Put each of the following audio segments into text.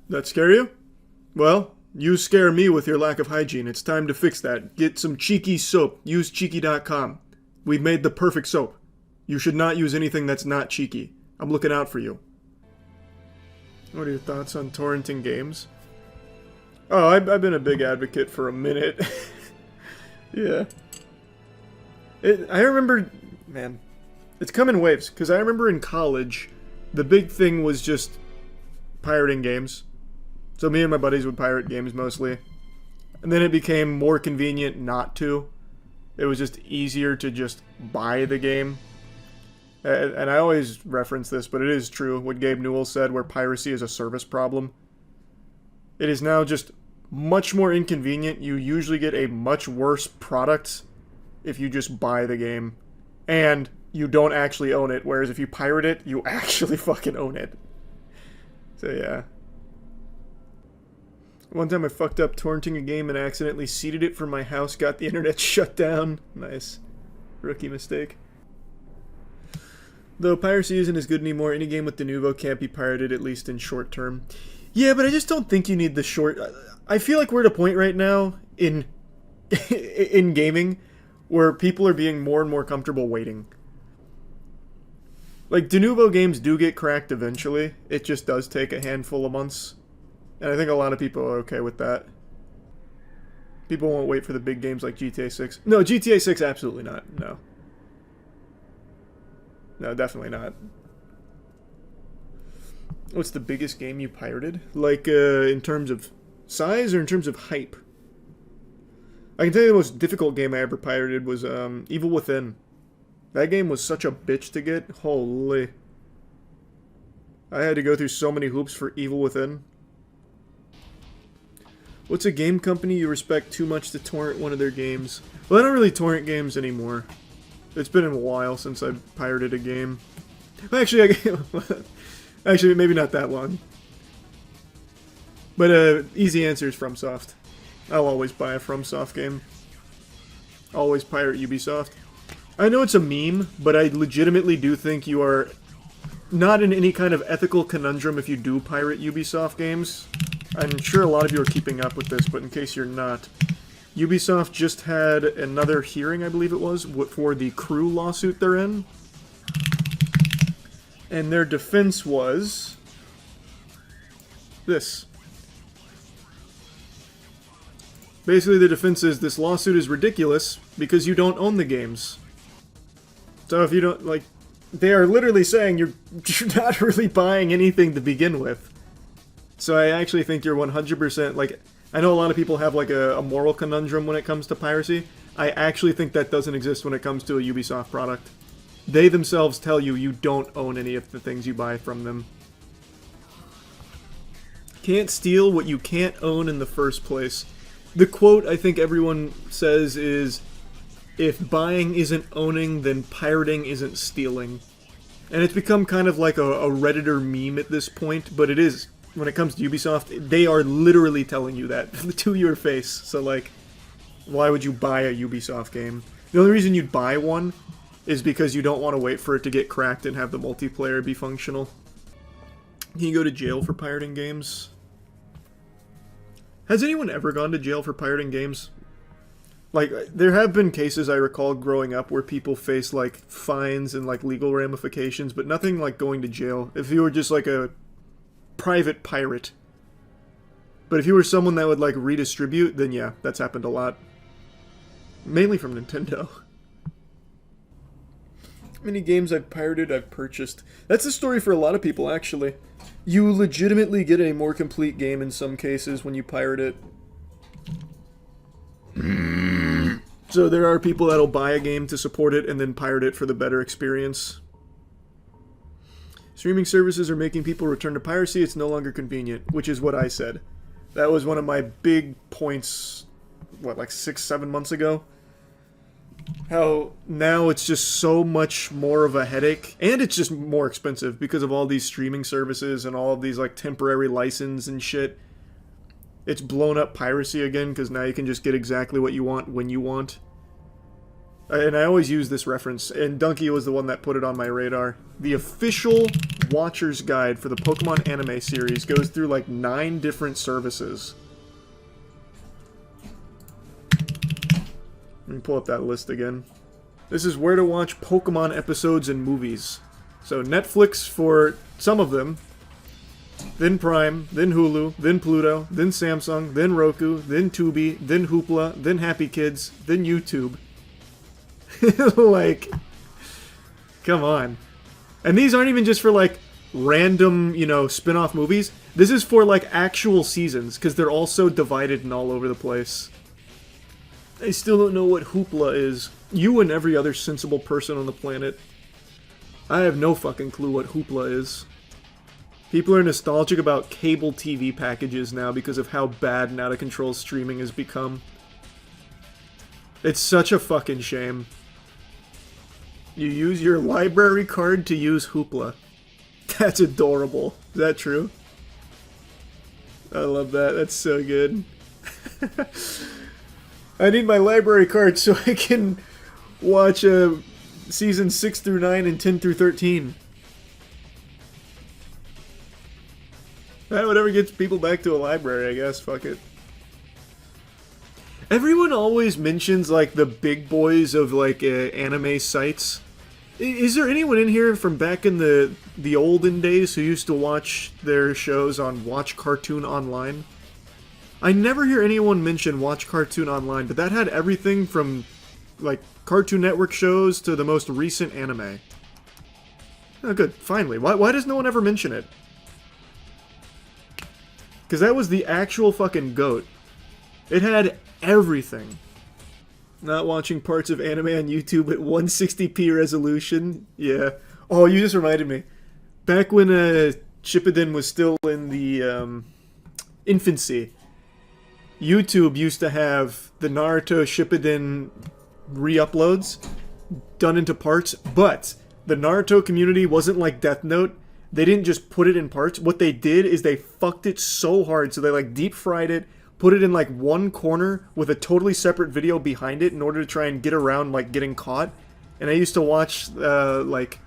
That scare you? Well, you scare me with your lack of hygiene. It's time to fix that. Get some Cheeky soap. Use Cheeky.com. We've made the perfect soap. You should not use anything that's not cheeky. I'm looking out for you. What are your thoughts on torrenting games? Oh, I've been a big advocate for a minute. Yeah. I remember... Man. It's come in waves, because I remember in college, the big thing was just pirating games. So me and my buddies would pirate games mostly. And then it became more convenient not to. It was just easier to just buy the game. And I always reference this, but it is true, what Gabe Newell said, where piracy is a service problem. It is now just much more inconvenient. You usually get a much worse product if you just buy the game. And you don't actually own it, whereas if you pirate it, you actually fucking own it. So yeah. One time I fucked up torrenting a game and accidentally seeded it from my house, got the internet shut down. Nice. Rookie mistake. Though piracy isn't as good anymore, any game with Denuvo can't be pirated, at least in short term. Yeah, but I just don't think you need the short... I feel like we're at a point right now in in gaming where people are being more and more comfortable waiting. Like, Denuvo games do get cracked eventually. It just does take a handful of months. And I think a lot of people are okay with that. People won't wait for the big games like GTA 6. No, GTA 6, absolutely not. No. No, definitely not. What's the biggest game you pirated? Like, in terms of size or in terms of hype? I can tell you the most difficult game I ever pirated was Evil Within. That game was such a bitch to get. Holy. I had to go through so many hoops for Evil Within. What's a game company you respect too much to torrent one of their games? Well, I don't really torrent games anymore. It's been a while since I pirated a game. Actually, actually, maybe not that long. But easy answer is FromSoft. I'll always buy a FromSoft game. Always pirate Ubisoft. I know it's a meme, but I legitimately do think you are not in any kind of ethical conundrum if you do pirate Ubisoft games. I'm sure a lot of you are keeping up with this, but in case you're not, Ubisoft just had another hearing, I believe it was, for the Crew lawsuit they're in. And their defense was this. Basically, the defense is this lawsuit is ridiculous because you don't own the games. So if you don't, like, they are literally saying you're not really buying anything to begin with. So I actually think you're 100%, like, I know a lot of people have, like, a moral conundrum when it comes to piracy. I actually think that doesn't exist when it comes to a Ubisoft product. They themselves tell you you don't own any of the things you buy from them. Can't steal what you can't own in the first place. The quote I think everyone says is, if buying isn't owning, then pirating isn't stealing. And it's become kind of like a Redditor meme at this point, but it is. When it comes to Ubisoft, they are literally telling you that to your face. So, like, why would you buy a Ubisoft game? The only reason you'd buy one is because you don't want to wait for it to get cracked and have the multiplayer be functional. Can you go to jail for pirating games? Has anyone ever gone to jail for pirating games? Like, there have been cases I recall growing up where people face, like, fines and, like, legal ramifications, but nothing like going to jail. If you were just, like, a private pirate. But if you were someone that would, like, redistribute, then yeah, that's happened a lot. Mainly from Nintendo. How many games I've pirated, I've purchased. That's a story for a lot of people, actually. You legitimately get a more complete game in some cases when you pirate it. So there are people that'll buy a game to support it and then pirate it for the better experience. Streaming services are making people return to piracy. It's no longer convenient, which is what I said. That was one of my big points, what, like 6-7 months ago? How now it's just so much more of a headache, and it's just more expensive because of all these streaming services and all of these, like, temporary license and shit. It's blown up piracy again because now you can just get exactly what you want when you want. And I always use this reference, and Donkey was the one that put it on my radar. The official Watcher's Guide for the Pokemon anime series goes through like 9 different services. Let me pull up that list again. This is where to watch Pokemon episodes and movies. So Netflix for some of them, then Prime, then Hulu, then Pluto, then Samsung, then Roku, then Tubi, then Hoopla, then Happy Kids, then YouTube. Like, come on. And these aren't even just for like random, you know, spin-off movies. This is for like actual seasons, because they're all so divided and all over the place. I still don't know what Hoopla is. You and every other sensible person on the planet. I have no fucking clue what Hoopla is. People are nostalgic about cable TV packages now because of how bad and out of control streaming has become. It's such a fucking shame. You use your library card to use Hoopla. That's adorable. Is that true? I love that. That's so good. I need my library card so I can watch season 6 through 9 and 10 through 13. Whatever gets people back to a library, I guess. Fuck it. Everyone always mentions, like, the big boys of, like, anime sites. Is there anyone in here from back in the olden days who used to watch their shows on Watch Cartoon Online? I never hear anyone mention Watch Cartoon Online, but that had everything from, like, Cartoon Network shows to the most recent anime. Oh, good. Finally. Why does no one ever mention it? Because that was the actual fucking GOAT. It had everything. Not watching parts of anime on YouTube at 160p resolution. Yeah. Oh, you just reminded me. Back when Shippuden was still in the infancy, YouTube used to have the Naruto Shippuden re-uploads done into parts, but the Naruto community wasn't like Death Note. They didn't just put it in parts. What they did is they fucked it so hard, so they like deep fried it, put it in like one corner with a totally separate video behind it in order to try and get around like getting caught. And I used to watch like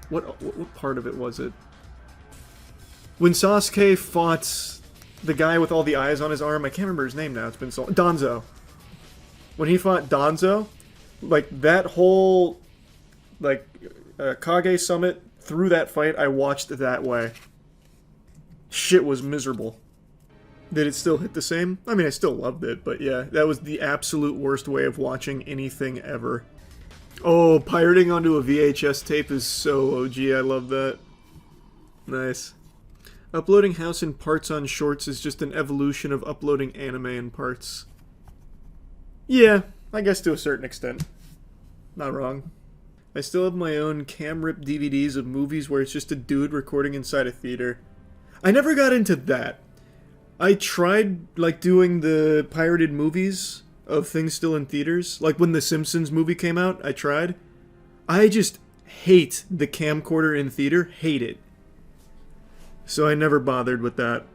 what part of it was it? When Sasuke fought the guy with all the eyes on his arm, I can't remember his name now. It's been so Danzo. When he fought Danzo, like that whole like Kage Summit through that fight, I watched it that way. Shit was miserable. Did it still hit the same? I mean, I still loved it, but yeah, that was the absolute worst way of watching anything ever. Oh, pirating onto a VHS tape is so OG, I love that. Nice. Uploading House in parts on Shorts is just an evolution of uploading anime in parts. Yeah, I guess to a certain extent. Not wrong. I still have my own cam-rip DVDs of movies where it's just a dude recording inside a theater. I never got into that. I tried, like, doing the pirated movies of things still in theaters. Like, when the Simpsons movie came out, I tried. I just hate the camcorder in theater. Hate it. So I never bothered with that.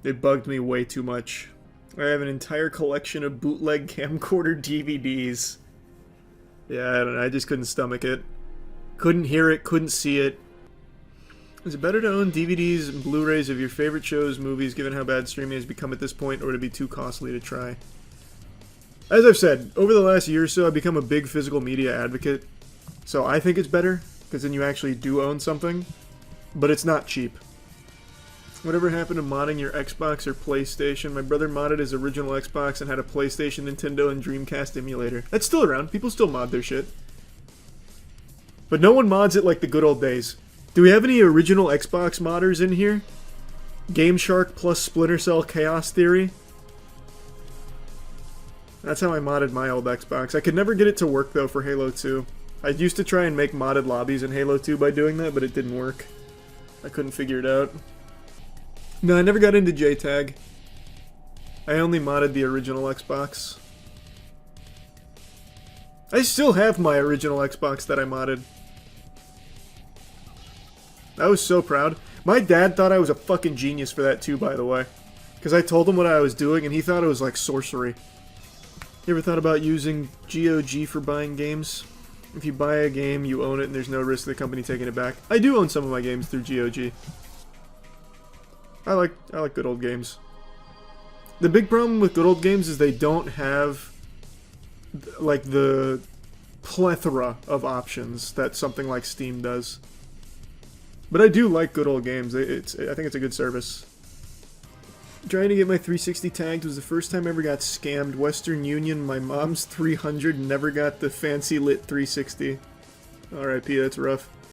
It bugged me way too much. I have an entire collection of bootleg camcorder DVDs. Yeah, I don't know, I just couldn't stomach it. Couldn't hear it, couldn't see it. Is it better to own DVDs and Blu-rays of your favorite shows, movies, given how bad streaming has become at this point, or to be too costly to try? As I've said, over the last year or so, I've become a big physical media advocate. So I think it's better, because then you actually do own something. But it's not cheap. Whatever happened to modding your Xbox or PlayStation? My brother modded his original Xbox and had a PlayStation, Nintendo, and Dreamcast emulator. That's still around. People still mod their shit. But no one mods it like the good old days. Do we have any original Xbox modders in here? Game Shark plus Splinter Cell Chaos Theory? That's how I modded my old Xbox. I could never get it to work, though, for Halo 2. I used to try and make modded lobbies in Halo 2 by doing that, but it didn't work. I couldn't figure it out. No, I never got into JTAG. I only modded the original Xbox. I still have my original Xbox that I modded. I was so proud. My dad thought I was a fucking genius for that too, by the way. Because I told him what I was doing and he thought it was like sorcery. You ever thought about using GOG for buying games? If you buy a game, you own it, and there's no risk of the company taking it back. I do own some of my games through GOG. I like good old games. The big problem with good old games is they don't have like the plethora of options that something like Steam does. But I do like good old games. I think it's a good service. Trying to get my 360 tagged was the first time I ever got scammed. Western Union, my mom's 300 never got the fancy lit 360. RIP, that's rough.